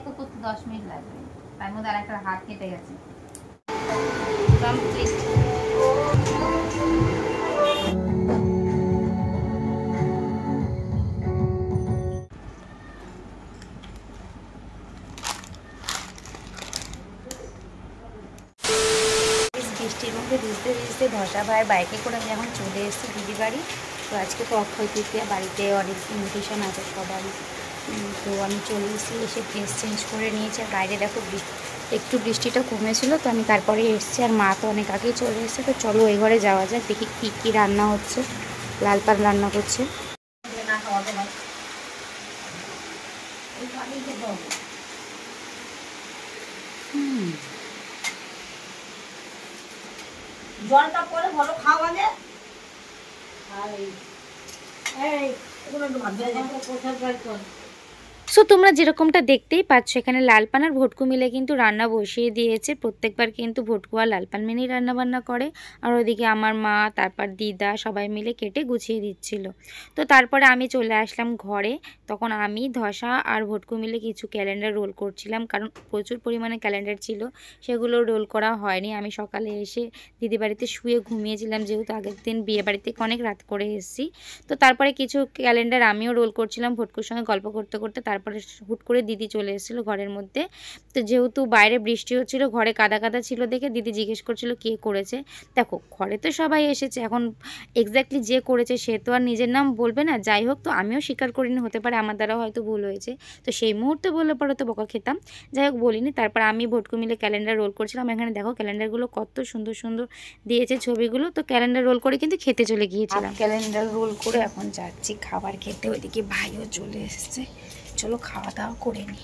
তো করতে 10 মিনিট লাগবে, তার মধ্যে আর একটা হাত কেটে গেছে। কমপ্লিট। বৃষ্টির মধ্যে ভিজতে ভিজতে ধসা ভাইয়ের বাইকে করে আমি এখন চলে এসেছি দিদি বাড়ি। তো আজকে তো অক্ষয় তৃতীয়া, বাড়িতে অনেক ইনভিটেশন আছে সবারই। তো আমি চলে এসেছি, এসে ড্রেস চেঞ্জ করে নিয়েছি। আর বাইরে দেখো একটু বৃষ্টিটা কমেছিল, তো আমি তারপরে এসেছি। আর মা তো অনেক আগেই চলে এসেছে। তো চলো ওই ঘরে যাওয়া যাক, দেখি কী কী রান্না হচ্ছে। লাল পান রান্না করছে। জলটা পরে ভালো খাওয়া যায়। সো তোমরা যেরকমটা দেখতেই পাচ্ছ, এখানে লালপান আর ভটকু মিলে কিন্তু রান্না বসিয়ে দিয়েছে। প্রত্যেকবার কিন্তু ভটকু আর লালপান মিলেই রান্নাবান্না করে। আর ওদিকে আমার মা, তারপর দিদা সবাই মিলে কেটে গুছিয়ে দিচ্ছিল। তো তারপরে আমি চলে আসলাম ঘরে। তখন আমি ধসা আর ভটকু মিলে কিছু ক্যালেন্ডার রোল করছিলাম, কারণ প্রচুর পরিমাণে ক্যালেন্ডার ছিল, সেগুলো রোল করা হয়নি। আমি সকালে এসে দিদি বাড়িতে শুয়ে ঘুমিয়েছিলাম, যেহেতু আগের দিন বিয়ে বাড়ি থেকে অনেক রাত করে এসেছি। তো তারপরে কিছু ক্যালেন্ডার আমিও রোল করছিলাম ভটকুর সঙ্গে গল্প করতে করতে। তারপরে হুট করে দিদি চলে এসেছিলো ঘরের মধ্যে। তো যেহেতু বাইরে বৃষ্টি হচ্ছিল, ঘরে কাদা কাদা ছিল দেখে দিদি জিজ্ঞেস করছিল কে করেছে। দেখো ঘরে তো সবাই এসেছে, এখন এক্স্যাক্টলি যে করেছে সে তো আর নিজের নাম বলবে না। যাই হোক, তো আমিও স্বীকার করিনি, হতে পারে আমার দ্বারা হয়তো ভুল হয়েছে। তো সেই মুহূর্তে বললে পরে তো বকা খেতাম। যাই হোক, বলিনি। তারপর আমি ভটকু মিলে ক্যালেন্ডার রোল করছিলাম। এখানে দেখো ক্যালেন্ডারগুলো কত সুন্দর সুন্দর দিয়েছে ছবিগুলো। তো ক্যালেন্ডার রোল করে কিন্তু খেতে চলে গিয়েছিলাম। ক্যালেন্ডার রোল করে এখন যাচ্ছি খাবার খেতে। ওইদিকে ভাইও চলে এসেছে। চলো খাওয়া দাওয়া করে নি।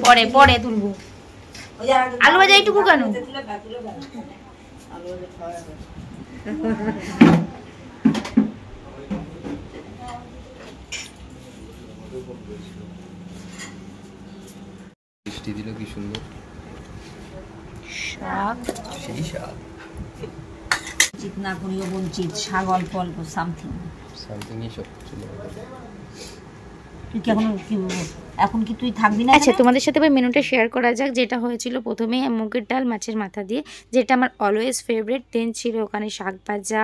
পরে পরে তুলবো। আলু ভাজা এইটুকু কেন? বৃষ্টি দিল কি সুন্দর। শাক, সেই শাক। চিতনা করিও বঞ্চিত, শাক অল্প অল্প সামথিং সব ছিল। তুই কি এখন কি তুই থাকবি না? আচ্ছা, তোমাদের সাথে এবার মেনুটা শেয়ার করা যাক। যেটা হয়েছিল প্রথমেই মুগের ডাল মাছের মাথা দিয়ে, যেটা আমার অলওয়েজ ফেভারিট। দেন ছিল ওখানে শাক ভাজা,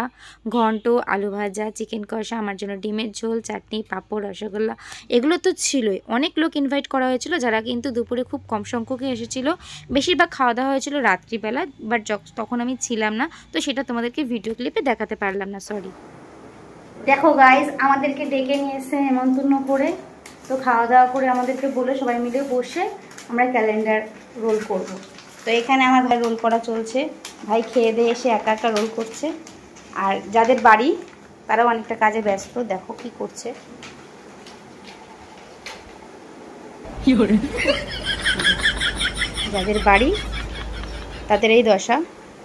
ঘন্ট, আলু ভাজা, চিকেন কষা, আমার জন্য ডিমের ঝোল, চাটনি, পাঁপড়, রসগোল্লা, এগুলো তো ছিলই। অনেক লোক ইনভাইট করা হয়েছিল, যারা কিন্তু দুপুরে খুব কম সংখ্যকই এসেছিল। বেশিরভাগ খাওয়া দাওয়া হয়েছিল রাত্রিবেলা, বাট তখন আমি ছিলাম না, তো সেটা তোমাদেরকে ভিডিও ক্লিপে দেখাতে পারলাম না, সরি। দেখো গাইজ, আমাদেরকে ডেকে নিয়ে এসে নেমন্তন্ন করে, তো খাওয়া দাওয়া করে আমাদেরকে বলে সবাই মিলে বসে আমরা ক্যালেন্ডার রোল করব। তো এখানে আমার ভাই রোল করা চলছে। ভাই খেয়ে দিয়ে এসে একা একা রোল করছে। আর যাদের বাড়ি তারাও অনেকটা কাজে ব্যস্ত, দেখো কি করছে। যাদের বাড়ি তাদের এই দশা,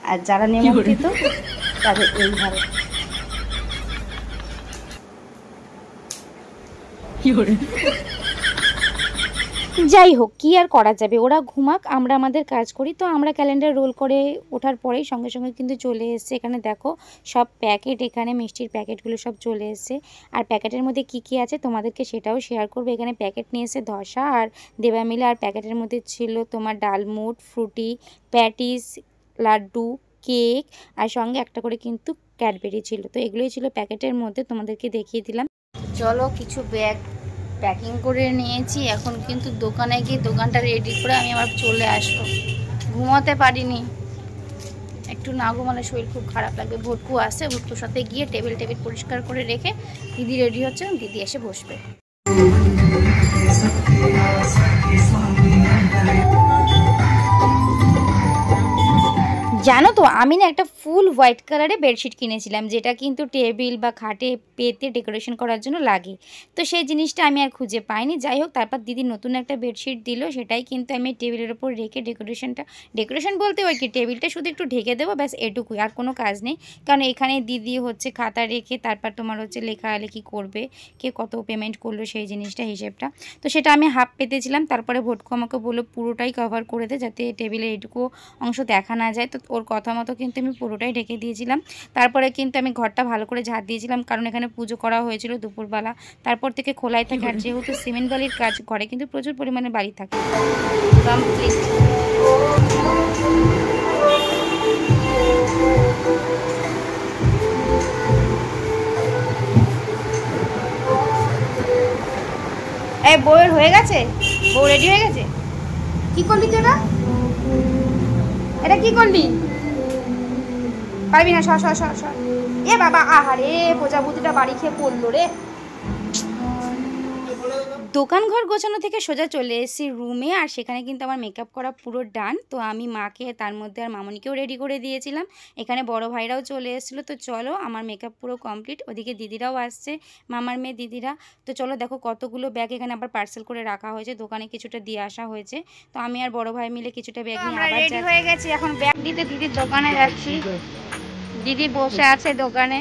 আর যারা নিমন্ত্রিত তাদের এই ভাবে। যাই হোক, কি আর করা যাবে, ওরা ঘুমাক, আমরা আমাদের কাজ করি। তো আমরা ক্যালেন্ডার রোল করে ওঠার পরেই সঙ্গে সঙ্গে কিন্তু চলে এসেছে। এখানে দেখো সব প্যাকেট, এখানে মিষ্টির প্যাকেটগুলো সব চলে এসেছে। আর প্যাকেটের মধ্যে কি কি আছে তোমাদেরকে সেটাও শেয়ার করবো। এখানে প্যাকেট নিয়ে এসে ধসা আর দেবা মিলে। আর প্যাকেটের মধ্যে ছিল তোমার ডালমুট, ফ্রুটি, প্যাটিস, লাড্ডু, কেক, আর সঙ্গে একটা করে কিন্তু ক্যাডবেরি ছিল। তো এগুলোই ছিল প্যাকেটের মধ্যে, তোমাদেরকে দেখিয়ে দিলাম। চলো কিছু ব্যাগ প্যাকিং করে নিয়েছি। এখন কিন্তু দোকানে গিয়ে দোকানটা রেডি করে আমি আবার চলে আসবো। ঘুমাতে পারিনি, একটু না ঘুমালে শরীর খুব খারাপ লাগবে। ভটকু আসে, ভটকুর সাথে গিয়ে টেবিল পরিষ্কার করে রেখে দিদি রেডি হচ্ছে, দিদি এসে বসবে। জানো তো, আমি না একটা ফুল হোয়াইট কালারের বেডশিট কিনেছিলাম, যেটা কিন্তু টেবিল বা খাটে পেতে ডেকোরেশন করার জন্য লাগে। তো সেই জিনিসটা আমি আর খুঁজে পাইনি। যাই হোক, তারপর দিদি নতুন একটা বেডশিট দিল, সেটাই কিন্তু আমি টেবিলের ওপর রেখে ডেকোরেশন বলতে ওই কি, টেবিলটা শুধু একটু ঢেকে দেবো, ব্যাস এটুকুই, আর কোনো কাজ নেই। কারণ এখানে দিদি হচ্ছে খাতা রেখে তারপর তোমার হচ্ছে লেখালেখি করবে, কে কত পেমেন্ট করলো সেই জিনিসটা, হিসেবটা। তো সেটা আমি হাফ পেতেছিলাম। তারপরে ভটকু আমাকে বললো পুরোটাই কভার করে দে, যাতে টেবিলের এইটুকু অংশ দেখা না যায়। তো ওর কথা মতো কিন্তু আমি পুরোটাই ঢেকে দিয়েছিলাম। তারপরে কিন্তু আমি ঘরটা ভালো করে ঝাড় দিয়েছিলাম, কারণ এখানে পুজো করা হয়েছিল দুপুরবেলা। তারপর থেকে খোলাই থাকে, আর যেহেতু সিমেন্ট বালির কাজ, ঘরে কিন্তু প্রচুর পরিমাণে বালি থাকে। কমপ্লিট। এই বউয়ের হয়ে গেছে? বউ রেডি হয়ে গেছে? কি করলি তোরা? এটা কি করলি? পারবি না, সর সর সর সর। এ বাবা, আহারে প্রজাপতিটা বাড়ি খেয়ে পড়লো রে। দোকান ঘর গোছানো থেকে সোজা চলে এসেছি রুমে, আর সেখানে কিন্তু আমার মেকআপ করা পুরো ডান। তো আমি মাকে, তার মধ্যে আর মামনিকেও রেডি করে দিয়েছিলাম। এখানে বড় ভাইরাও চলে এসেছিলো। তো চলো, আমার মেকআপ পুরো কমপ্লিট। ওদিকে দিদিরাও আসছে, মামার মেয়ে দিদিরা। তো চলো দেখো কতগুলো ব্যাগ এখানে আবার পার্সেল করে রাখা হয়েছে, দোকানে কিছুটা দিয়ে আসা হয়েছে। তো আমি আর বড় ভাই মিলে কিছুটা ব্যাগ নিয়ে আবার রেডি হয়ে গেছি। এখন ব্যাগ দিতে দিদির দোকানে যাচ্ছি। দিদি বসে আছে দোকানে।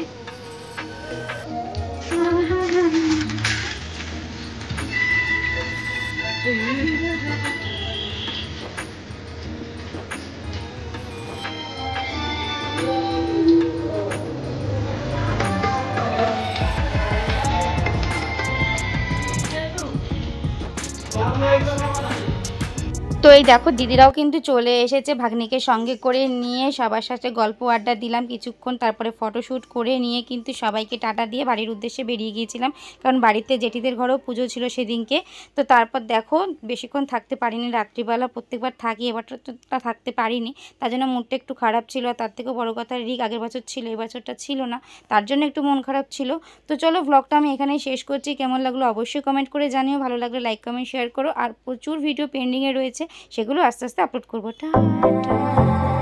তো এই দেখো দিদিরাও কিন্তু চলে এসেছে, ভাগ্নিকে সঙ্গে করে নিয়ে সবার সাথে গল্প আড্ডা দিলাম কিছুক্ষণ। তারপরে ফটোশ্যুট করে নিয়ে কিন্তু সবাইকে টাটা দিয়ে বাড়ির উদ্দেশ্যে বেরিয়ে গিয়েছিলাম, কারণ বাড়িতে জেঠিদের ঘরেও পুজো ছিল সেদিনকে। তো তারপর দেখো বেশিক্ষণ থাকতে পারিনি, রাত্রিবেলা প্রত্যেকবার থাকি, এবারটা থাকতে পারিনি। তার জন্য মুডটা একটু খারাপ ছিল। আর তার থেকেও বড়ো কথা, রিক আগের বছর ছিল, এই বছরটা ছিল না, তার জন্য একটু মন খারাপ ছিল। তো চলো ব্লগটা আমি এখানেই শেষ করছি। কেমন লাগলো অবশ্যই কমেন্ট করে জানিও, ভালো লাগলে লাইক কমেন্ট শেয়ার করো। আর প্রচুর ভিডিও পেন্ডিংয়ে রয়েছে, সেগুলো আস্তে আস্তে আপলোড করবো। টাটা।